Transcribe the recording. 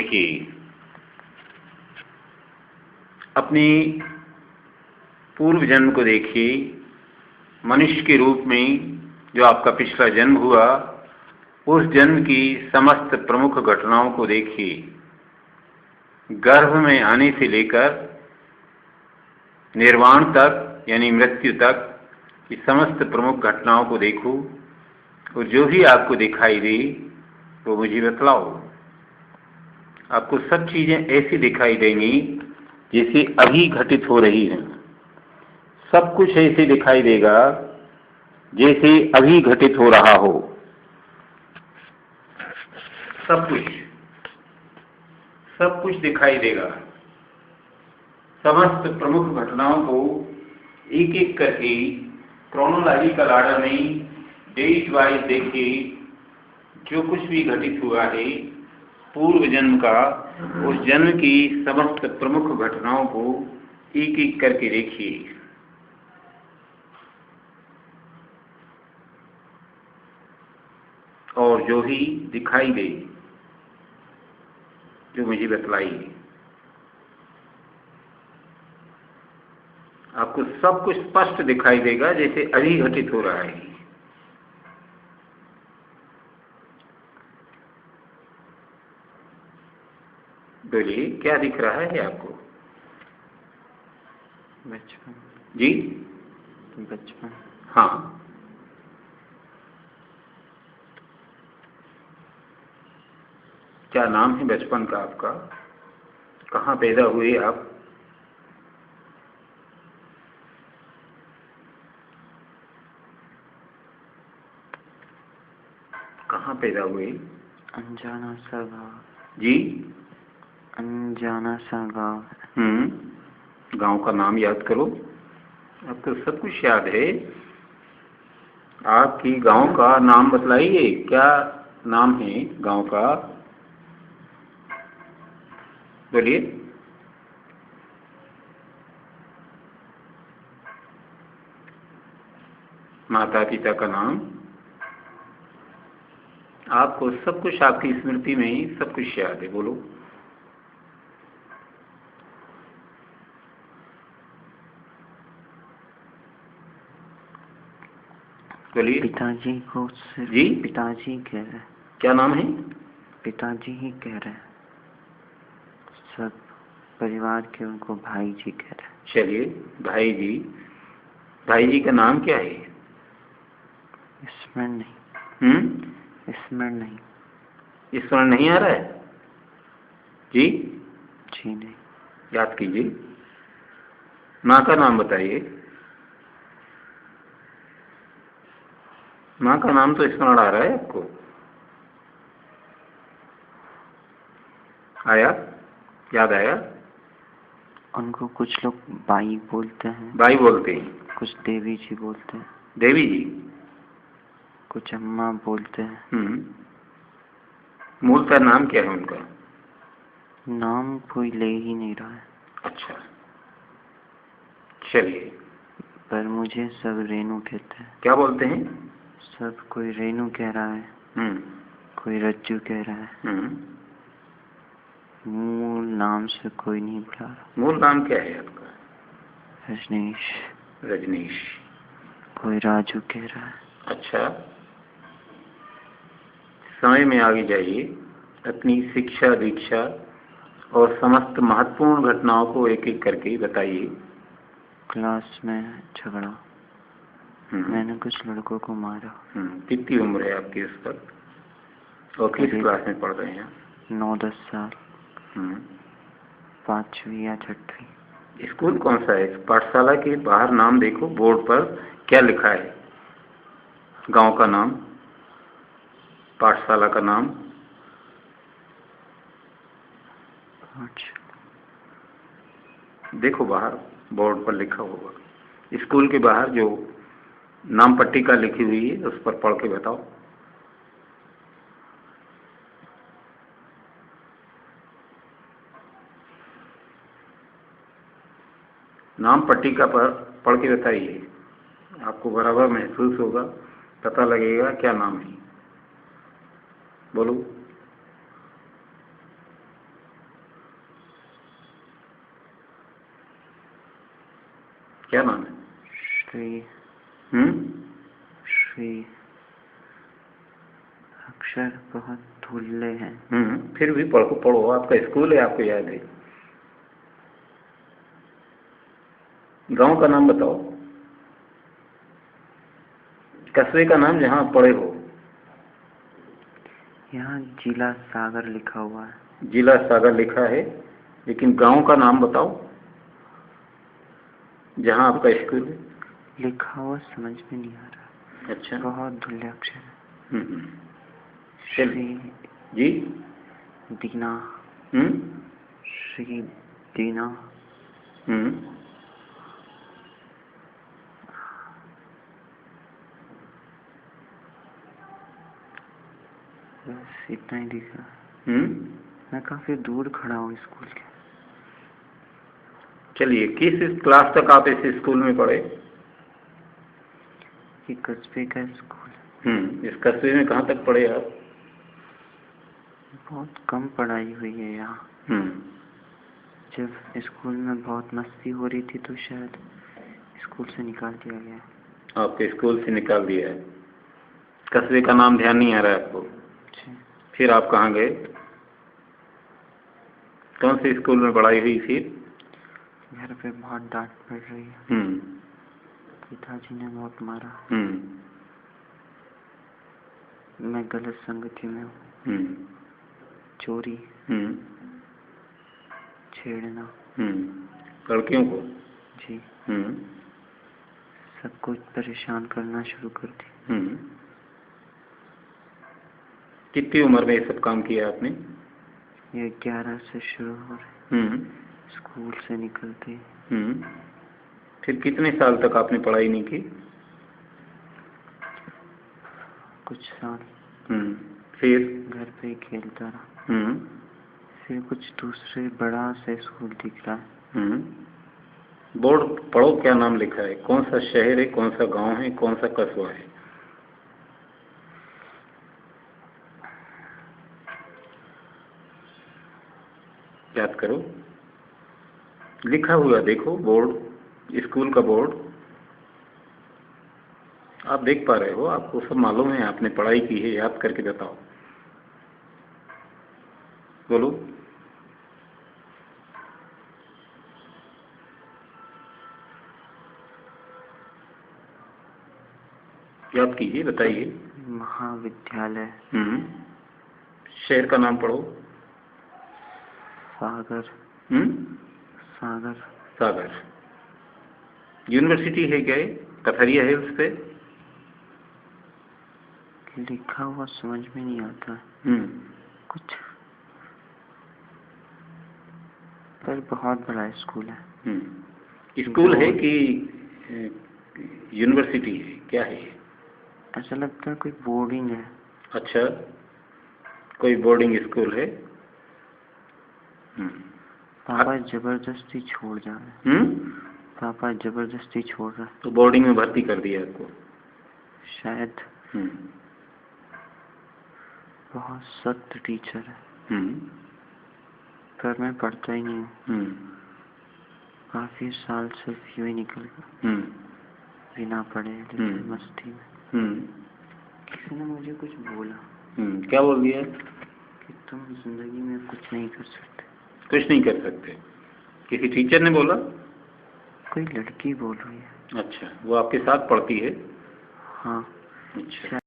देखिए, अपनी पूर्व जन्म को देखिए। मनुष्य के रूप में जो आपका पिछला जन्म हुआ, उस जन्म की समस्त प्रमुख घटनाओं को देखिए। गर्भ में आने से लेकर निर्वाण तक यानी मृत्यु तक की समस्त प्रमुख घटनाओं को देखो, और जो भी आपको दिखाई दे वो मुझे बतलाओ। आपको सब चीजें ऐसी दिखाई देंगी जैसे अभी घटित हो रही हैं। सब कुछ ऐसे दिखाई देगा जैसे अभी घटित हो रहा हो। सब कुछ दिखाई देगा। समस्त प्रमुख घटनाओं को एक एक करके क्रोनोलॉजिकल ऑर्डर में डेट वाइज देखिए। जो कुछ भी घटित हुआ है पूर्व जन्म का, उस जन्म की समस्त प्रमुख घटनाओं को एक एक करके देखिए। और जो ही दिखाई दे जो मुझे बतलाइए। आपको सब कुछ स्पष्ट दिखाई देगा जैसे अभी घटित हो रहा है। बोलिए, क्या दिख रहा है आपको? बचपन। जी, बचपन। हाँ। क्या नाम है बचपन का आपका? कहाँ पैदा हुए आप? कहाँ पैदा हुए? अनजाना सा गाँव। जी, अनजाना सा गाँव। गांव का नाम याद करो। आपको सब कुछ याद है। आपकी गांव का नाम बतलाइए, क्या नाम है गांव का? बोलिए। माता पिता का नाम? आपको सब कुछ आपकी स्मृति में सब कुछ याद है। बोलो। बोलिए। पिताजी को जी, पिताजी कह रहे। क्या नाम है? पिताजी ही कह रहे। सब परिवार के उनको भाई जी कह रहे। चलिए, भाई जी। भाई जी का नाम क्या है? स्मरण नहीं। स्मरण नहीं। स्मरण नहीं आ रहा है? जी, जी नहीं। याद कीजिए। माँ का नाम बताइए। माँ का नाम तो स्मरण आ रहा है आपको। आया? याद आया? उनको कुछ लोग बाई बोलते हैं। बाई बोलते हैं। कुछ देवी जी बोलते हैं। देवी जी। कुछ अम्मा बोलते हैं। मूलतः नाम क्या है उनका? नाम कोई ले ही नहीं रहा है। अच्छा, चलिए। पर मुझे सब रेनू कहते हैं। क्या बोलते हैं? सब कोई रेनू कह रहा है। कोई रज्जू कह रहा है। मूल नाम से कोई नहीं बुला रहा। मूल नाम क्या है आपका? रजनीश। रजनीश। कोई राजू कह रहा है। अच्छा, समय में आगे जाइए। अपनी शिक्षा दीक्षा और समस्त महत्वपूर्ण घटनाओं को एक एक करके बताइए। क्लास में झगड़ा। मैंने कुछ लड़कों को मारा। कितनी उम्र है आपकी उस पर? और किस क्लास में पढ़ रहे हैं? 9-10 साल। 5वीं या 6वीं। स्कूल कौन सा है? पाठशाला के बाहर नाम देखो, बोर्ड पर क्या लिखा है? गांव का नाम, पाठशाला का नाम। देखो, बाहर बोर्ड पर लिखा होगा। स्कूल के बाहर जो नाम पट्टिका लिखी हुई है उस पर पढ़ के बताओ। नाम पट्टिका पर पढ़ के बताइए। आपको बराबर महसूस होगा, पता लगेगा क्या नाम है। बोलो। क्या नाम है? श्री श्री अक्षर बहुत धुल्ले हैं। फिर भी पढ़ो, आपका स्कूल है, आपको याद है। गांव का नाम बताओ, कस्बे का नाम जहाँ आप पढ़े हो। यहाँ जिला सागर लिखा हुआ है। जिला सागर लिखा है, लेकिन गांव का नाम बताओ जहाँ आपका स्कूल है। लिखा हुआ समझ में नहीं आ रहा। अच्छा, बहुत धुल्ले अक्षर है। श्री जी दीना। श्री दीना। बस इतना ही दिखा। मैं काफी दूर खड़ा हूँ स्कूल के। चलिए, किस क्लास तक आप इस स्कूल में पढ़े? ये कस्बे का स्कूल। इस कस्बे में कहाँ तक पढ़े आप? बहुत कम पढ़ाई हुई है यहाँ। जब स्कूल में बहुत मस्ती हो रही थी तो शायद स्कूल से निकाल दिया गया। आपके स्कूल से निकाल दिया है। कस्बे का नाम ध्यान नहीं आ रहा है आपको? फिर आप कहाँ गए? कौन से स्कूल में पढ़ाई हुई फिर? घर पे बहुत डांट पड़ रही है। पिताजी ने बहुत मारा। मैं गलत संगति में हूँ। चोरी, छेड़ना, लड़कियों को जी, सबको परेशान करना शुरू कर दी। कितनी उम्र में ये सब काम किया आपने? ये 11 से शुरू हो रहे। स्कूल से निकलते। फिर कितने साल तक आपने पढ़ाई नहीं की? कुछ साल। फिर घर पे ही खेलता रहा। फिर कुछ दूसरे बड़ा सा स्कूल दिख रहा है। बोर्ड पढ़ो, क्या नाम लिखा है? कौन सा शहर है, कौन सा गांव है, कौन सा कस्बा है? याद करो, लिखा हुआ देखो बोर्ड, स्कूल का बोर्ड। आप देख पा रहे हो, आपको सब मालूम है, आपने पढ़ाई की है, याद करके बताओ। बोलो। याद कीजिए, बताइए। महाविद्यालय। शहर का नाम पढ़ो। सागर। सागर। सागर। यूनिवर्सिटी है क्या? कथरिया हिल्स पे लिखा हुआ समझ में नहीं आता। कुछ, पर बहुत बड़ा स्कूल है। स्कूल है कि यूनिवर्सिटी है, क्या है? ऐसा लगता है कोई बोर्डिंग है। अच्छा, कोई बोर्डिंग स्कूल है। पापा जबरदस्ती छोड़ जा रहे। पापा जबरदस्ती छोड़ रहा है। तो बोर्डिंग में भर्ती कर दिया आपको शायद। बहुत सख्त टीचर है। पर मैं पढ़ता ही नहीं हूँ। काफी साल से यूं ही निकल गया बिना पढ़े, लेकिन मस्ती में। किसी ने मुझे कुछ बोला। क्या बोल दिया? कि तुम जिंदगी में कुछ नहीं कर सकते। कुछ नहीं कर सकते? किसी टीचर ने बोला? कोई लड़की बोल रही है। अच्छा, वो आपके साथ पढ़ती है? हाँ। अच्छा।